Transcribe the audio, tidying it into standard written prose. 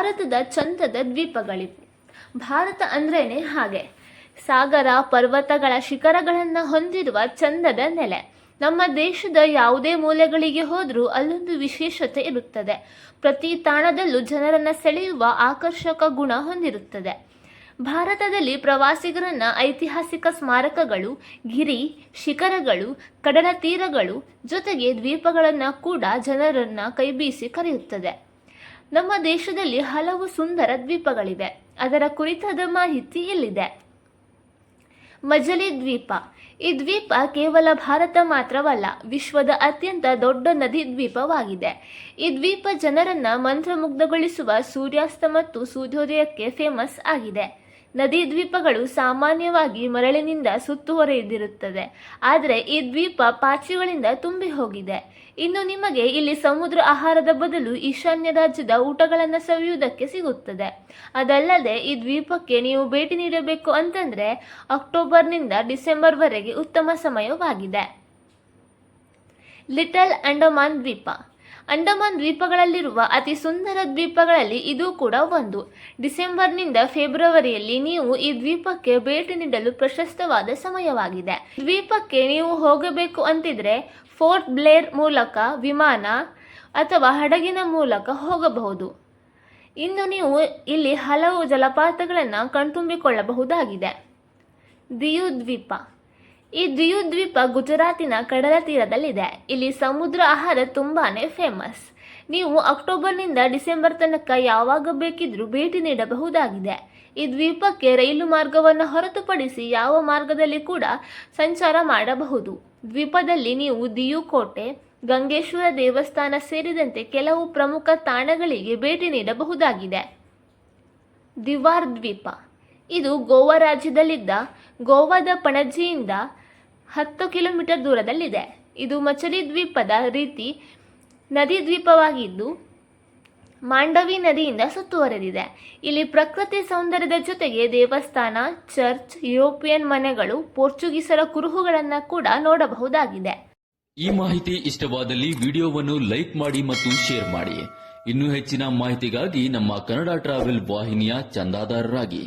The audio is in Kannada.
ಭಾರತದ ಚಂದದ ದ್ವೀಪಗಳಿವೆ. ಭಾರತ ಅಂದ್ರೇನೆ ಹಾಗೆ, ಸಾಗರ ಪರ್ವತಗಳ ಶಿಖರಗಳನ್ನು ಹೊಂದಿರುವ ಚಂದದ ನೆಲೆ. ನಮ್ಮ ದೇಶದ ಯಾವುದೇ ಮೂಲೆಗಳಿಗೆ ಹೋದರೂ ಅಲ್ಲೊಂದು ವಿಶೇಷತೆ ಇರುತ್ತದೆ. ಪ್ರತಿ ತಾಣದಲ್ಲೂ ಜನರನ್ನು ಸೆಳೆಯುವ ಆಕರ್ಷಕ ಗುಣ ಹೊಂದಿರುತ್ತದೆ. ಭಾರತದಲ್ಲಿ ಪ್ರವಾಸಿಗರನ್ನ ಐತಿಹಾಸಿಕ ಸ್ಮಾರಕಗಳು, ಗಿರಿ ಶಿಖರಗಳು, ಕಡಲ ತೀರಗಳು ಜೊತೆಗೆ ದ್ವೀಪಗಳನ್ನು ಕೂಡ ಜನರನ್ನ ಕೈಬೀಸಿ ಕರೆಯುತ್ತದೆ. ನಮ್ಮ ದೇಶದಲ್ಲಿ ಹಲವು ಸುಂದರ ದ್ವೀಪಗಳಿವೆ. ಅದರ ಕುರಿತಾದ ಮಾಹಿತಿ ಇಲ್ಲಿದೆ. ಮಜಲಿ ದ್ವೀಪ. ಈ ದ್ವೀಪ ಕೇವಲ ಭಾರತ ಮಾತ್ರವಲ್ಲ, ವಿಶ್ವದ ಅತ್ಯಂತ ದೊಡ್ಡ ನದಿ ದ್ವೀಪವಾಗಿದೆ. ಈ ದ್ವೀಪ ಜನರನ್ನ ಮಂತ್ರಮುಗ್ಧಗೊಳಿಸುವ ಸೂರ್ಯಾಸ್ತ ಮತ್ತು ಸೂರ್ಯೋದಯಕ್ಕೆ ಫೇಮಸ್ ಆಗಿದೆ. ನದಿ ದ್ವೀಪಗಳು ಸಾಮಾನ್ಯವಾಗಿ ಮರಳಿನಿಂದ ಸುತ್ತುವರಿದಿರುತ್ತದೆ, ಆದರೆ ಈ ದ್ವೀಪ ಪಾಚಿಗಳಿಂದ ತುಂಬಿ ಹೋಗಿದೆ. ಇನ್ನು ನಿಮಗೆ ಇಲ್ಲಿ ಸಮುದ್ರ ಆಹಾರದ ಬದಲು ಈಶಾನ್ಯ ರಾಜ್ಯದ ಊಟಗಳನ್ನು ಸವಿಯುವುದಕ್ಕೆ ಸಿಗುತ್ತದೆ. ಅದಲ್ಲದೆ ಈ ದ್ವೀಪಕ್ಕೆ ನೀವು ಭೇಟಿ ನೀಡಬೇಕು ಅಂತಂದ್ರೆ ಅಕ್ಟೋಬರ್ನಿಂದ ಡಿಸೆಂಬರ್ವರೆಗೆ ಉತ್ತಮ ಸಮಯವಾಗಿದೆ. ಲಿಟಲ್ ಅಂಡಮಾನ್ ದ್ವೀಪ. ಅಂಡಮಾನ್ ದ್ವೀಪಗಳಲ್ಲಿರುವ ಅತಿ ಸುಂದರ ದ್ವೀಪಗಳಲ್ಲಿ ಇದು ಕೂಡ ಒಂದು. ಡಿಸೆಂಬರ್ನಿಂದ ಫೆಬ್ರವರಿಯಲ್ಲಿ ನೀವು ಈ ದ್ವೀಪಕ್ಕೆ ಭೇಟಿ ನೀಡಲು ಪ್ರಶಸ್ತವಾದ ಸಮಯವಾಗಿದೆ. ದ್ವೀಪಕ್ಕೆ ನೀವು ಹೋಗಬೇಕು ಅಂತಿದ್ರೆ ಫೋರ್ಟ್ ಬ್ಲೇರ್ ಮೂಲಕ ವಿಮಾನ ಅಥವಾ ಹಡಗಿನ ಮೂಲಕ ಹೋಗಬಹುದು. ಇನ್ನು ನೀವು ಇಲ್ಲಿ ಹಲವು ಜಲಪಾತಗಳನ್ನು ಕಣ್ತುಂಬಿಕೊಳ್ಳಬಹುದಾಗಿದೆ. ದಿಯು ದ್ವೀಪ. ಈ ದಿಯು ದ್ವೀಪ ಗುಜರಾತಿನ ಕಡಲ ತೀರದಲ್ಲಿದೆ. ಇಲ್ಲಿ ಸಮುದ್ರ ಆಹಾರ ತುಂಬಾನೇ ಫೇಮಸ್. ನೀವು ಅಕ್ಟೋಬರ್ನಿಂದ ಡಿಸೆಂಬರ್ ತನಕ ಯಾವಾಗ ಬೇಕಿದ್ರೂ ಭೇಟಿ ನೀಡಬಹುದಾಗಿದೆ. ಈ ದ್ವೀಪಕ್ಕೆ ರೈಲು ಮಾರ್ಗವನ್ನು ಹೊರತುಪಡಿಸಿ ಯಾವ ಮಾರ್ಗದಲ್ಲಿ ಕೂಡ ಸಂಚಾರ ಮಾಡಬಹುದು. ದ್ವೀಪದಲ್ಲಿ ನೀವು ದಿಯು ಕೋಟೆ, ಗಂಗೇಶ್ವರ ದೇವಸ್ಥಾನ ಸೇರಿದಂತೆ ಕೆಲವು ಪ್ರಮುಖ ತಾಣಗಳಿಗೆ ಭೇಟಿ ನೀಡಬಹುದಾಗಿದೆ. ದಿವಾರ್ ದ್ವೀಪ. ಇದು ಗೋವಾ ರಾಜ್ಯದಲ್ಲಿದ್ದ ಗೋವಾದ ಪಣಜಿಯಿಂದ 10 ಕಿಲೋಮೀಟರ್ ದೂರದಲ್ಲಿದೆ. ಇದು ಮಚಲಿ ದ್ವೀಪದ ರೀತಿ ನದಿ ದ್ವೀಪವಾಗಿದ್ದು ಮಾಂಡವಿ ನದಿಯಿಂದ ಸುತ್ತುವರೆದಿದೆ. ಇಲ್ಲಿ ಪ್ರಕೃತಿ ಸೌಂದರ್ಯದ ಜೊತೆಗೆ ದೇವಸ್ಥಾನ, ಚರ್ಚ್, ಯುರೋಪಿಯನ್ ಮನೆಗಳು, ಪೋರ್ಚುಗೀಸರ ಕುರುಹುಗಳನ್ನು ಕೂಡ ನೋಡಬಹುದಾಗಿದೆ. ಈ ಮಾಹಿತಿ ಇಷ್ಟವಾದಲ್ಲಿ ವಿಡಿಯೋವನ್ನು ಲೈಕ್ ಮಾಡಿ ಮತ್ತು ಶೇರ್ ಮಾಡಿ. ಇನ್ನೂ ಹೆಚ್ಚಿನ ಮಾಹಿತಿಗಾಗಿ ನಮ್ಮ ಕನ್ನಡ ಟ್ರಾವೆಲ್ ವಾಹಿನಿಯ ಚಂದಾದಾರರಾಗಿ.